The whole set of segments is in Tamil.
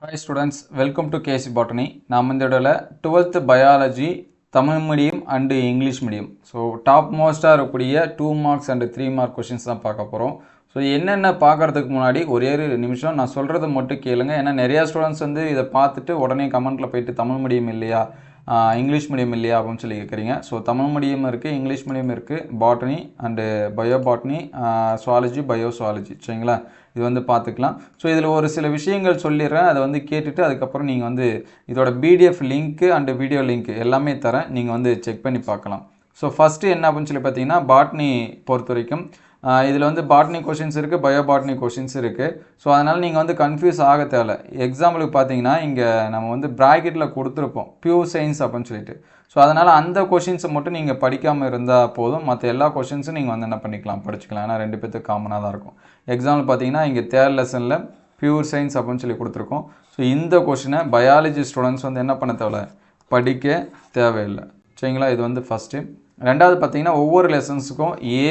Hi students, welcome to KC Botany. நாம் இந்த இடத்துல 12th biology Tamil medium and English medium so top மோஸ்ட்டாக இருக்கக்கூடிய 2 மார்க்ஸ் அண்ட் 3 மார்க் கொஷின்ஸ் தான் பார்க்க போகிறோம். ஸோ என்னென்ன பார்க்குறதுக்கு முன்னாடி ஒரே ஒரு நிமிஷம் நான் சொல்கிறத மட்டும் கேளுங்க. ஏன்னா நிறையா ஸ்டூடெண்ட்ஸ் வந்து இதை பார்த்துட்டு உடனே கமெண்ட்டில் போயிட்டு தமிழ் மீடியம் இல்லையா இங்கிலீஷ் மீடியம் இல்லையா அப்படின்னு சொல்லி கேட்குறீங்க. ஸோ தமிழ் மீடியம் இருக்குது, இங்கிலீஷ் மீடியம் இருக்குது, botany and bio botany, zoology, bio zoology, சரிங்களா? இது வந்து பார்த்துக்கலாம். ஸோ இதில் ஒரு சில விஷயங்கள் சொல்லிடுறேன், அதை வந்து கேட்டுட்டு அதுக்கப்புறம் நீங்கள் வந்து இதோட PDF link and video link எல்லாமே தரேன், நீங்கள் வந்து செக் பண்ணி பார்க்கலாம். ஸோ ஃபஸ்ட்டு என்ன அப்படின்னு சொல்லி பார்த்தீங்கன்னா பாட்னி பொறுத்த வரைக்கும் இதில் வந்து பாட்னி கொஷின்ஸ் இருக்குது, பயோ பாட்னி கொஷின்ஸ் இருக்குது. ஸோ அதனால் நீங்கள் வந்து கன்ஃபியூஸ் ஆக தேவை. எக்ஸாம்பிளுக்கு பார்த்தீங்கன்னா இங்கே நம்ம வந்து ப்ராக்கெட்டில் கொடுத்துருப்போம் பியூர் சயின்ஸ் அப்படின்னு சொல்லிட்டு. ஸோ அதனால் அந்த கொஷின்ஸை மட்டும் நீங்கள் படிக்காமல் இருந்தால் போதும், மற்ற எல்லா கொஷின்ஸும் நீங்கள் வந்து என்ன பண்ணிக்கலாம், படிச்சுக்கலாம். ஏன்னா ரெண்டு பேர்த்துக்கு காமனாக தான் இருக்கும். எக்ஸாம்பிள் பார்த்தீங்கன்னா இங்கே தேர்ட் லெசனில் பியூர் சயின்ஸ் அப்படின்னு சொல்லி கொடுத்துருக்கோம். ஸோ இந்த கொஷினை பயாலஜி ஸ்டூடெண்ட்ஸ் வந்து என்ன பண்ண தேவை, படிக்க தேவையில்லை, சரிங்களா? இது வந்து ஃபஸ்ட்டு. ரெண்டாவது பார்த்தீங்கன்னா ஒவ்வொரு லெசன்ஸுக்கும் ஏ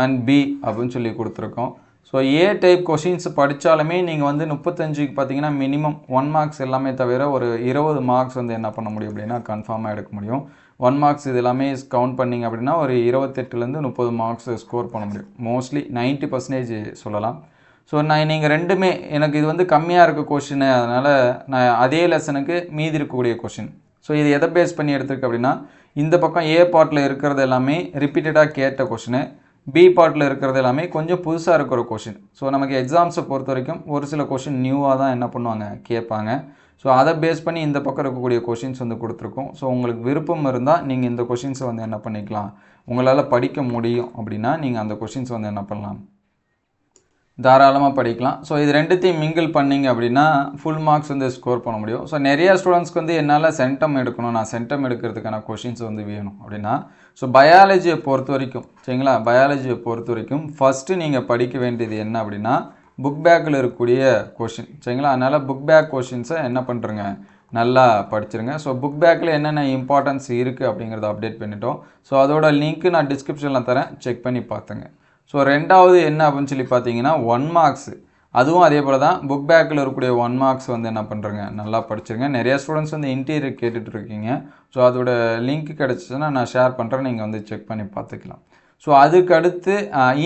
அண்ட் பி அப்படின்னு சொல்லி கொடுத்துருக்கோம். ஸோ ஏ டைப் கொஷின்ஸ் படித்தாலுமே நீங்கள் வந்து 35க்கு பார்த்தீங்கன்னா மினிமம் 1 மார்க்ஸ் எல்லாமே தவிர ஒரு 20 மார்க்ஸ் வந்து என்ன பண்ண முடியும் அப்படின்னா கன்ஃபார்மாக எடுக்க முடியும். 1 மார்க்ஸ் இது எல்லாமே கவுண்ட் பண்ணிங்க அப்படின்னா ஒரு 28லேருந்து 30 மார்க்ஸ் ஸ்கோர் பண்ண முடியும். மோஸ்ட்லி 90% சொல்லலாம். ஸோ நீங்கள் ரெண்டுமே எனக்கு இது வந்து கம்மியாக இருக்க கொஷின், அதனால் நான் அதே லெசனுக்கு மீதி இருக்கக்கூடிய கொஷின். ஸோ இது எதை பேஸ் பண்ணி எடுத்துருக்கு அப்படின்னா இந்த பக்கம் ஏ பார்ட்டில் இருக்கிறது எல்லாமே ரிப்பீட்டடாக கேட்ட கொஷினு, பி பார்ட்டில் இருக்கிறது எல்லாமே கொஞ்சம் புதுசாக இருக்கிற கொஷின். ஸோ நமக்கு எக்ஸாம்ஸை பொறுத்த வரைக்கும் ஒரு சில கொஷின் நியூவாக தான் என்ன பண்ணுவாங்க, கேட்பாங்க. ஸோ அதை பேஸ் பண்ணி இந்த பக்கம் இருக்கக்கூடிய கொஷின்ஸ் வந்து கொடுத்துருக்கோம். ஸோ உங்களுக்கு விருப்பம் இருந்தால் நீங்கள் இந்த கொஷின்ஸை வந்து என்ன பண்ணிக்கலாம், உங்களால் படிக்க முடியும் அப்படின்னா நீங்கள் அந்த கொஷின்ஸ் வந்து என்ன பண்ணலாம், தாராளமாக படிக்கலாம். ஸோ இது ரெண்டுத்தையும் மிங்கிள் பண்ணிங்க அப்படின்னா ஃபுல் மார்க்ஸ் வந்து ஸ்கோர் பண்ண முடியும். ஸோ நிறையா ஸ்டூடெண்ட்ஸ்க்கு வந்து என்னால் சென்டம் எடுக்கணும், நான் சென்டம் எடுக்கிறதுக்கான கொஷின்ஸ் வந்து வேணும் அப்படின்னா ஸோ பயாலஜியை பொறுத்த வரைக்கும், சரிங்களா, பயாலஜியை பொறுத்த வரைக்கும் ஃபஸ்ட்டு நீங்கள் படிக்க வேண்டியது என்ன அப்படின்னா புக் பேக்கில் இருக்கக்கூடிய கொஷின், சரிங்களா? அதனால் புக் பேக் கொஷின்ஸை என்ன பண்ணுறங்க, நல்லா படிச்சிருங்க. ஸோ புக் பேக்கில் என்னென்ன இம்பார்ட்டன்ஸ் இருக்குது அப்படிங்கிறத அப்டேட் பண்ணிட்டோம். ஸோ அதோட லிங்க்கு நான் டிஸ்கிரிப்ஷனில் தரேன், செக் பண்ணி பார்த்துங்க. ஸோ ரெண்டாவது என்ன அப்படின்னு சொல்லி பார்த்தீங்கன்னா 1 மார்க்ஸு, அதுவும் அதே போல் தான் புக் பேக்கில் இருக்கக்கூடிய 1 மார்க்ஸ் வந்து என்ன பண்ணுறங்க, நல்லா படிச்சிருங்க. நிறையா ஸ்டூடெண்ட்ஸ் வந்து இன்டீரியர் கேட்டுட்ருக்கீங்க. ஸோ அதோட லிங்க் கிடச்சிச்சுன்னா நான் ஷேர் பண்ணுறேன், நீங்கள் வந்து செக் பண்ணி பார்த்துக்கலாம். ஸோ அதுக்கு அடுத்து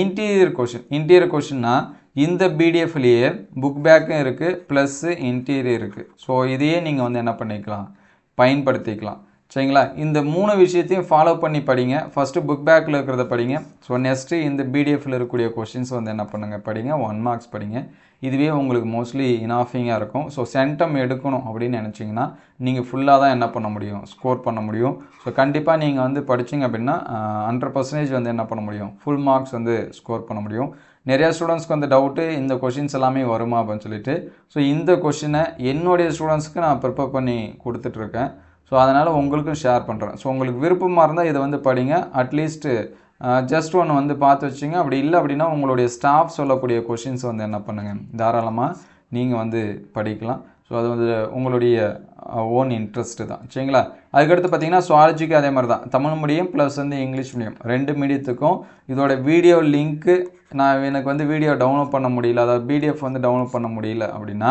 இன்டீரியர் கொஷின்னா இந்த பிடிஎஃப்லேயே புக் பேக்கும் இருக்குது ப்ளஸ்ஸு இன்டீரியர் இருக்குது. ஸோ இதையே நீங்கள் வந்து என்ன பண்ணிக்கலாம், பயன்படுத்திக்கலாம், சரிங்களா? இந்த 3 விஷயத்தையும் ஃபாலோ பண்ணி படிங்க. ஃபஸ்ட்டு புக் பேக்கில் இருக்கிறத படிங்க. ஸோ நெக்ஸ்ட்டு இந்த பிடிஎஃப்பில் இருக்கக்கூடிய கொஷின்ஸ் வந்து என்ன பண்ணுங்கள், படிங்க. 1 மார்க்ஸ் படிங்க. இதுவே உங்களுக்கு மோஸ்ட்லி இனாஃபிங்காக இருக்கும். ஸோ சென்டம் எடுக்கணும் அப்படின்னு நினச்சிங்கன்னா நீங்கள் ஃபுல்லாக தான் என்ன பண்ண முடியும், ஸ்கோர் பண்ண முடியும். ஸோ கண்டிப்பாக நீங்கள் வந்து படிச்சிங்க அப்படின்னா 100% வந்து என்ன பண்ண முடியும், ஃபுல் மார்க்ஸ் வந்து ஸ்கோர் பண்ண முடியும். நிறையா ஸ்டூடெண்ட்ஸ்க்கு வந்து டவுட்டு இந்த கொஷின்ஸ் எல்லாமே வருமா அப்படின்னு சொல்லிட்டு. ஸோ இந்த கொஷினை என்னுடைய ஸ்டூடெண்ட்ஸ்க்கு நான் ப்ரிப்பேர் பண்ணி கொடுத்துட்ருக்கேன். ஸோ அதனால் உங்களுக்கும் ஷேர் பண்ணுறேன். ஸோ உங்களுக்கு விருப்பமாக இருந்தால் இதை வந்து படிங்க. அட்லீஸ்ட்டு ஜஸ்ட் ஒன்று வந்து பார்த்து வச்சுங்க. அப்படி இல்லை அப்படின்னா உங்களுடைய ஸ்டாஃப் சொல்லக்கூடிய கொஷின்ஸ் வந்து என்ன பண்ணுங்கள், தாராளமாக நீங்கள் வந்து படிக்கலாம். ஸோ அது வந்து உங்களுடைய ஓன் இன்ட்ரெஸ்ட்டு தான், சரிங்களா? அதுக்கடுத்து பார்த்தீங்கன்னா சுவாலஜிக்கு அதே மாதிரி தான், தமிழ் மீடியம் ப்ளஸ் வந்து இங்கிலீஷ் மீடியம் 2 மீடியத்துக்கும் இதோட வீடியோ லிங்க்கு எனக்கு வந்து வீடியோ டவுன்லோட் பண்ண முடியல, அதாவது பிடிஎஃப் வந்து டவுன்லோட் பண்ண முடியல அப்படின்னா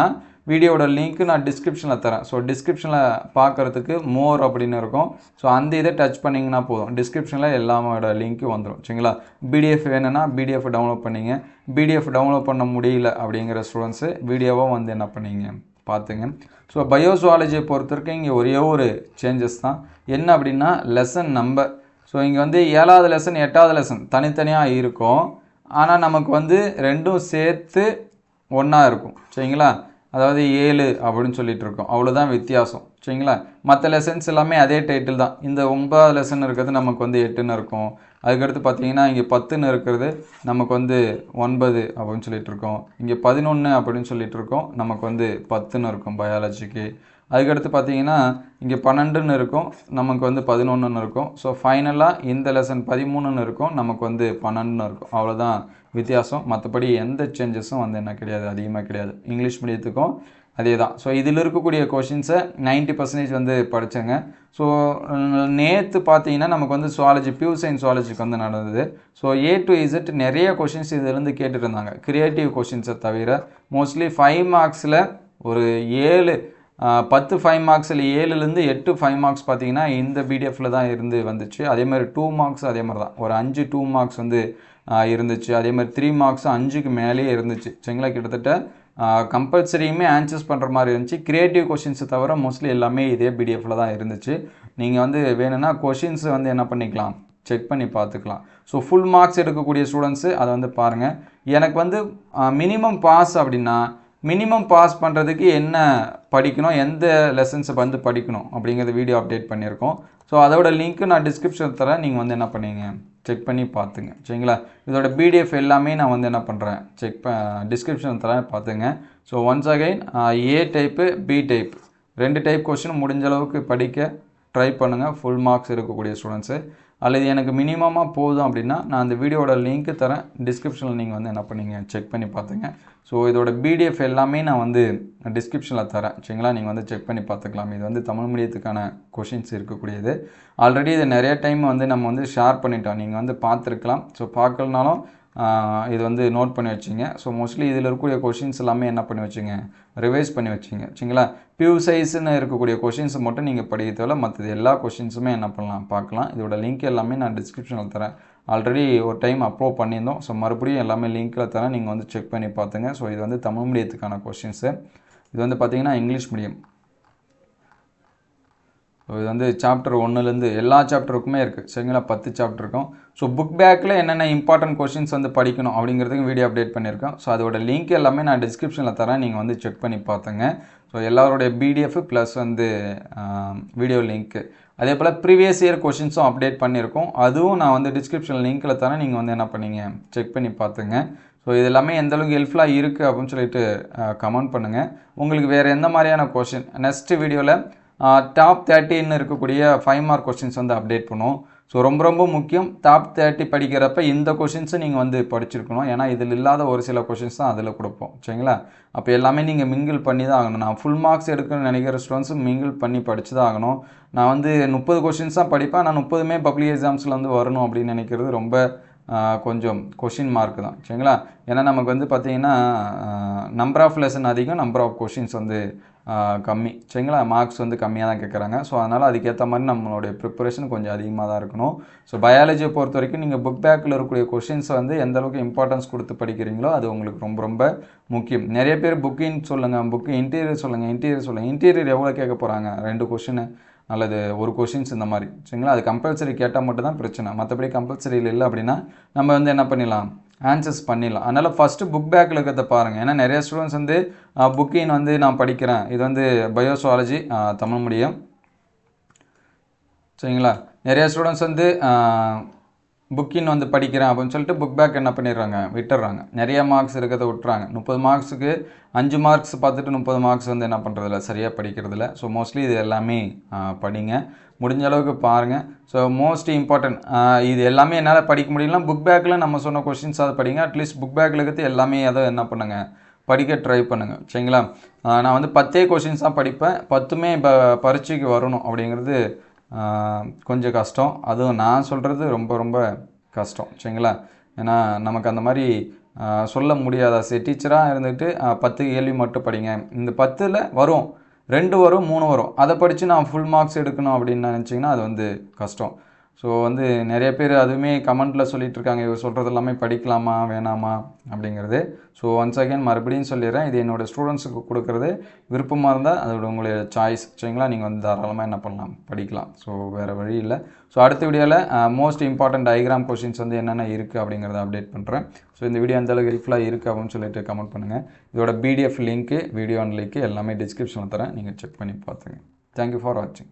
வீடியோட லிங்க்கு நான் டிஸ்கிரிப்ஷனில் தரேன். ஸோ டிஸ்கிரிப்ஷனில் பார்க்குறதுக்கு மோர் அப்படின்னு இருக்கும். ஸோ அந்த இதை டச் பண்ணிங்கன்னா போதும், டிஸ்கிரிப்ஷனில் எல்லாமோட லிங்க்கு வந்துடும், சரிங்களா? பிடிஎஃப் வேணும்னா பிடிஎஃப் டவுன்லோட் பண்ணிங்க. பிடிஎஃப் டவுன்லோட் பண்ண முடியல அப்படிங்கிற ஸ்டூடெண்ட்ஸு வீடியோவாக வந்து என்ன பண்ணிங்க, பார்த்துங்க. ஸோ பயோசுவாலஜியை பொறுத்த வரைக்கும் இங்கே ஒரே ஒரு சேஞ்சஸ் தான். என்ன அப்படின்னா லெசன் நம்பர். ஸோ இங்கே வந்து 7வது லெசன் 8வது லெசன் தனித்தனியாக இருக்கும். ஆனால் நமக்கு வந்து ரெண்டும் சேர்த்து ஒன்றா இருக்கும், சரிங்களா? அதாவது 7 அப்படின்னு சொல்லிட்டு இருக்கோம், அவ்வளோதான் வித்தியாசம், சரிங்களா? மற்ற லெசன்ஸ் எல்லாமே அதே டைட்டில் தான். இந்த 9வது லெசன் இருக்கிறது நமக்கு வந்து 8ன்னு இருக்கும். அதுக்கடுத்து பார்த்தீங்கன்னா இங்கே 10ன்னு இருக்கிறது நமக்கு வந்து 9 அப்படின்னு சொல்லிட்டு இருக்கோம். இங்கே 11 அப்படின்னு சொல்லிட்டு இருக்கோம், நமக்கு வந்து 10ன்னு இருக்கும் பயாலஜிக்கு. அதுக்கடுத்து பார்த்தீங்கன்னா இங்கே 12ன்னு இருக்கும், நமக்கு வந்து 11ன்னு இருக்கும். ஸோ ஃபைனலாக இந்த லெசன் 13ன்னு இருக்கும், நமக்கு வந்து 12ன்னு இருக்கும். அவ்வளோதான் வித்தியாசம். மற்றபடி எந்த சேஞ்சஸும் வந்து என்ன கிடையாது, அதிகமாக கிடையாது. இங்கிலீஷ் மீடியத்துக்கும் அதே தான். ஸோ இதில் இருக்கக்கூடிய கொஷின்ஸை 90% வந்து படித்தேங்க. ஸோ நேற்று பார்த்தீங்கன்னா நமக்கு வந்து சுவாலஜி, பியூர் சயின்ஸ் சுவாலஜிக்கு வந்து நடந்தது. ஸோ A to Z நிறைய கொஷின்ஸ் இதிலேருந்து கேட்டுட்டு இருந்தாங்க, கிரியேட்டிவ் கொஷின்ஸை தவிர. மோஸ்ட்லி 5 மார்க்ஸில் ஒரு 10 5 மார்க்ஸில் 7லேருந்து 8 5 மார்க்ஸ் பார்த்தீங்கன்னா இந்த பிடிஎஃப்பில் தான் இருந்து வந்துச்சு. அதே மாதிரி 2 மார்க்ஸ் அதே மாதிரி தான் ஒரு 5 2 மார்க்ஸ் வந்து இருந்துச்சு. அதே மாதிரி 3 மார்க்ஸும் 5க்கு மேலேயே இருந்துச்சு. சரிங்களா, கிட்டத்தட்ட கம்பல்சரியுமே ஆன்சர்ஸ் பண்ணுற மாதிரி இருந்துச்சு. கிரியேட்டிவ் கொஷின்ஸை தவிர மோஸ்ட்லி எல்லாமே இதே பிடிஎஃப்பில் தான் இருந்துச்சு. நீங்கள் வந்து வேணும்னா கொஷின்ஸ் வந்து என்ன பண்ணிக்கலாம், செக் பண்ணி பார்த்துக்கலாம். ஸோ ஃபுல் மார்க்ஸ் எடுக்கக்கூடிய ஸ்டூடெண்ட்ஸு அதை வந்து பாருங்கள். எனக்கு வந்து மினிமம் பாஸ் அப்படின்னா மினிமம் பாஸ் பண்ணுறதுக்கு என்ன படிக்கணும், எந்த லெசன்ஸை வந்து படிக்கணும் அப்படிங்கிறத வீடியோ அப்டேட் பண்ணியிருக்கோம். ஸோ அதோட லிங்க்கு நான் டிஸ்கிரிப்ஷன் தரேன், நீங்கள் வந்து என்ன பண்ணீங்க செக் பண்ணி பார்த்துங்க. சரிங்களா, இதோட பிடிஎஃப் எல்லாமே நான் வந்து என்ன பண்ணுறேன் டிஸ்கிரிப்ஷன் தரேன் பார்த்துங்க. So once again A type B type 2 type question முடிஞ்ச அளவுக்கு படிக்க ட்ரை பண்ணுங்கள் ஃபுல் மார்க்ஸ் இருக்கக்கூடிய ஸ்டூடெண்ட்ஸு. அல்லது எனக்கு மினிமமாக போதும் அப்படின்னா நான் அந்த வீடியோட லிங்க்கு தரேன் டிஸ்கிரிப்ஷனில், நீங்கள் வந்து என்ன பண்ணீங்க செக் பண்ணி பார்த்துங்க. ஸோ இதோட பிடிஎஃப் எல்லாமே நான் வந்து டிஸ்கிரிப்ஷனில் தரேன். சரிங்களா, நீங்கள் வந்து செக் பண்ணி பார்த்துக்கலாம். இது வந்து தமிழ் மீடியத்துக்கான கொஷின்ஸ் இருக்கக்கூடியது. ஆல்ரெடி இது நிறைய டைம் வந்து நம்ம வந்து ஷேர் பண்ணிட்டோம், நீங்கள் வந்து பார்த்துருக்கலாம். ஸோ பார்க்கலனாலும் இது வந்து நோட் பண்ணி வச்சிங்க. ஸோ மோஸ்ட்லி இதில் இருக்கக்கூடிய கொஷின்ஸ் எல்லாமே என்ன பண்ணி வச்சிங்க, ரிவைஸ் பண்ணி வச்சிங்க. சரிங்களா, பியூ சைஸ்ன்னு இருக்கக்கூடிய கொஷின்ஸ் மட்டும் நீங்கள் படிக்கிறதால மற்றது எல்லா கொஷின்ஸுமே என்ன பண்ணலாம் பார்க்கலாம். இதோட லிங்க் எல்லாமே நான் டிஸ்கிரிப்ஷனில் தரேன். ஆல்ரெடி ஒரு டைம் அப்லோட் பண்ணியிருந்தோம். ஸோ மறுபடியும் எல்லாமே லிங்க்கில் தரேன், நீங்கள் வந்து செக் பண்ணி பார்த்துங்க. ஸோ இது வந்து தமிழ் மீடியத்துக்கான கொஷின்ஸு. இது வந்து பார்த்திங்கன்னா இங்கிலீஷ் மீடியம். ஸோ இது வந்து சாப்டர் 1லேருந்து எல்லா சாப்டருக்குமே இருக்குது. சரிங்களா, 10 சாப்டர் இருக்கும். ஸோ புக் பேக்கில் என்னென்ன இம்பார்ட்டன்ட் கொஷின்ஸ் வந்து படிக்கணும் அப்படிங்கிறதுக்கு வீடியோ அப்டேட் பண்ணியிருக்கோம். ஸோ அதோட லிங்க் எல்லாமே நான் டிஸ்கிரிப்ஷனில் தரேன், நீங்கள் வந்து செக் பண்ணி பார்த்துங்க. ஸோ எல்லாருடைய பிடிஎஃப் ப்ளஸ் வந்து வீடியோ லிங்க்கு, அதே போல் ப்ரீவியஸ் இயர் கொஷின்ஸும் அப்டேட் பண்ணியிருக்கோம். அதுவும் நான் வந்து டிஸ்கிரிப்ஷன் லிங்க்கில் தரேன், நீங்கள் வந்து என்ன பண்ணீங்க செக் பண்ணி பார்த்துங்க. ஸோ இது எல்லாமே எந்தளவுக்கு ஹெல்ப்ஃபுல்லாக இருக்குது அப்படின்னு சொல்லிட்டு கமெண்ட் பண்ணுங்கள். உங்களுக்கு வேறு எந்த மாதிரியான கொஷின் நெக்ஸ்ட் வீடியோவில் டாப் 30ன்னு இருக்கக்கூடிய 5 மார்க் கொஷின்ஸ் வந்து அப்டேட் பண்ணுவோம். ஸோ ரொம்ப ரொம்ப முக்கியம், டாப் 30 படிக்கிறப்ப இந்த கொஷின்ஸை நீங்கள் வந்து படிச்சிருக்கணும். ஏன்னா இதில் இல்லாத ஒரு சில கொஷின்ஸ் தான் அதில் கொடுப்போம். சரிங்களா, அப்போ எல்லாமே நீங்கள் மிங்கிள் பண்ணி தான் ஆகணும். நான் ஃபுல் மார்க்ஸ் எடுக்கணும்னு நினைக்கிற ஸ்டூடெண்ட்ஸும் மிங்கிள் பண்ணி படித்து தான் ஆகணும். நான் வந்து 30 கொஷின்ஸ் தான் படிப்பேன், நான் 30மே பப்ளிக் எக்ஸாம்ஸில் வந்து வரணும் அப்படின்னு நினைக்கிறது ரொம்ப கொஞ்சம் கொஷின் மார்க் தான். சரிங்களா, ஏன்னா நமக்கு வந்து பார்த்திங்கன்னா நம்பர் ஆஃப் லெசன் அதிகம், நம்பர் ஆஃப் கொஷின்ஸ் வந்து கம்மி. சரிங்களா, மார்க்ஸ் வந்து கம்மியாக தான் கேட்குறாங்க. ஸோ அதனால் அதுக்கேற்ற மாதிரி நம்மளுடைய ப்ரிப்பரேஷன் கொஞ்சம் அதிகமாக தான் இருக்கணும். ஸோ பயாலஜியை பொறுத்த வரைக்கும் நீங்கள் புக் பேக்கில் இருக்கக்கூடிய கொஷின்ஸை வந்து எந்த அளவுக்கு இம்பார்ட்டன்ஸ் கொடுத்து படிக்கிறீங்களோ அது உங்களுக்கு ரொம்ப ரொம்ப முக்கியம். நிறைய பேர் புக்கின் சொல்லுங்கள், புக்கு இன்டீரியர் சொல்லுங்கள், இன்டீரியர் எவ்வளோ கேட்க போகிறாங்க, 2 கொஷின் அல்லது ஒரு கொஷின்ஸ் இந்த மாதிரி. சரிங்களா, அது கம்பல்சரி கேட்டால் மட்டும் தான் பிரச்சனை. மற்றபடி கம்பல்சரியில் இல்லை அப்படின்னா நம்ம வந்து என்ன பண்ணிடலாம், ஆன்சர்ஸ் பண்ணிடலாம். அதனால் ஃபஸ்ட்டு புக் பேக்கில் இருக்கிறத பாருங்கள். ஏன்னா நிறைய ஸ்டூடெண்ட்ஸ் வந்து புக்கின் வந்து நான் படிக்கிறேன், இது வந்து பயோசுவாலஜி தமிழ் மீடியம். சரிங்களா, நிறைய ஸ்டூடெண்ட்ஸ் வந்து புக்கின் வந்து படிக்கிறேன் அப்படின்னு சொல்லிட்டு புக் பேக் என்ன பண்ணிடுறாங்க, விட்டுடுறாங்க. நிறைய மார்க்ஸ் இருக்கிறத விட்டுறாங்க. 30 மார்க்ஸுக்கு 5 மார்க்ஸ் பார்த்துட்டு 30 மார்க்ஸ் வந்து என்ன பண்ணுறதில்ல, சரியாக படிக்கிறதில்ல. ஸோ மோஸ்ட்லி இது எல்லாமே படிங்க, முடிஞ்ச அளவுக்கு பாருங்கள். ஸோ மோஸ்ட் இம்பார்ட்டன்ட் இது எல்லாமே என்னால் படிக்க முடியலாம். புக் பேக்கில் நம்ம சொன்ன கொஷின்ஸ் அதை படிங்க. அட்லீஸ்ட் புக் பேக்கில் இருக்கிறது எல்லாமே அதை என்ன பண்ணுங்கள், படிக்க ட்ரை பண்ணுங்கள். சரிங்களா, நான் வந்து 10 கொஷின்ஸ் தான் படிப்பேன், 10மே இப்போ பரீட்சைக்கு வரணும் அப்படிங்கிறது கொஞ்சம் கஷ்டம். அதுவும் நான் சொல்கிறது ரொம்ப ரொம்ப கஷ்டம். சரிங்களா, ஏன்னா நமக்கு அந்த மாதிரி சொல்ல முடியாதா. சரி, டீச்சராக இருந்துட்டு 10 கேள்வி மட்டும் படிங்க, இந்த 10ல் வரும் 2 வரும் 3 வரும், அதை படித்து நான் ஃபுல் மார்க்ஸ் எடுக்கணும் அப்படின்னு நினச்சிங்கன்னா அது வந்து கஷ்டம். ஸோ வந்து நிறைய பேர் அதுவுமே கமெண்ட்டில் சொல்லிகிட்டு இருக்காங்க, இவர் சொல்கிறது எல்லாமே படிக்கலாமா வேணாமா அப்படிங்கிறது. ஸோ ஒன்ஸ் அகேன் மறுபடியும் சொல்லிடுறேன், இது என்னோடய ஸ்டூடெண்ட்ஸுக்கு கொடுக்குறது. விருப்பமாக இருந்தால் அதோட உங்களுடைய சாய்ஸ். சரிங்களா, நீங்கள் வந்து தாராளமாக என்ன பண்ணலாம், படிக்கலாம். ஸோ வேறு வழி இல்லை. ஸோ அடுத்த வீடியோவில் மோஸ்ட் இம்பார்ட்டன்ட் டயக்ராம் கொஷின்ஸ் வந்து என்னென்ன இருக்குது அப்படிங்கிறத அப்டேட் பண்ணுறேன். ஸோ இந்த வீடியோ அந்தளவுக்கு ஹெல்ப்ஃபுல்லாக இருக்குது அப்படின்னு சொல்லிட்டு கமெண்ட் பண்ணுங்கள். இதோட பிடிஎஃப் லிங்க்கு, வீடியோ லிங்க்கு எல்லாமே டிஸ்கிரிப்ஷனில் தரேன், நீங்கள் செக் பண்ணி பார்த்துங்க. தேங்க்யூ ஃபார் வாட்சிங்.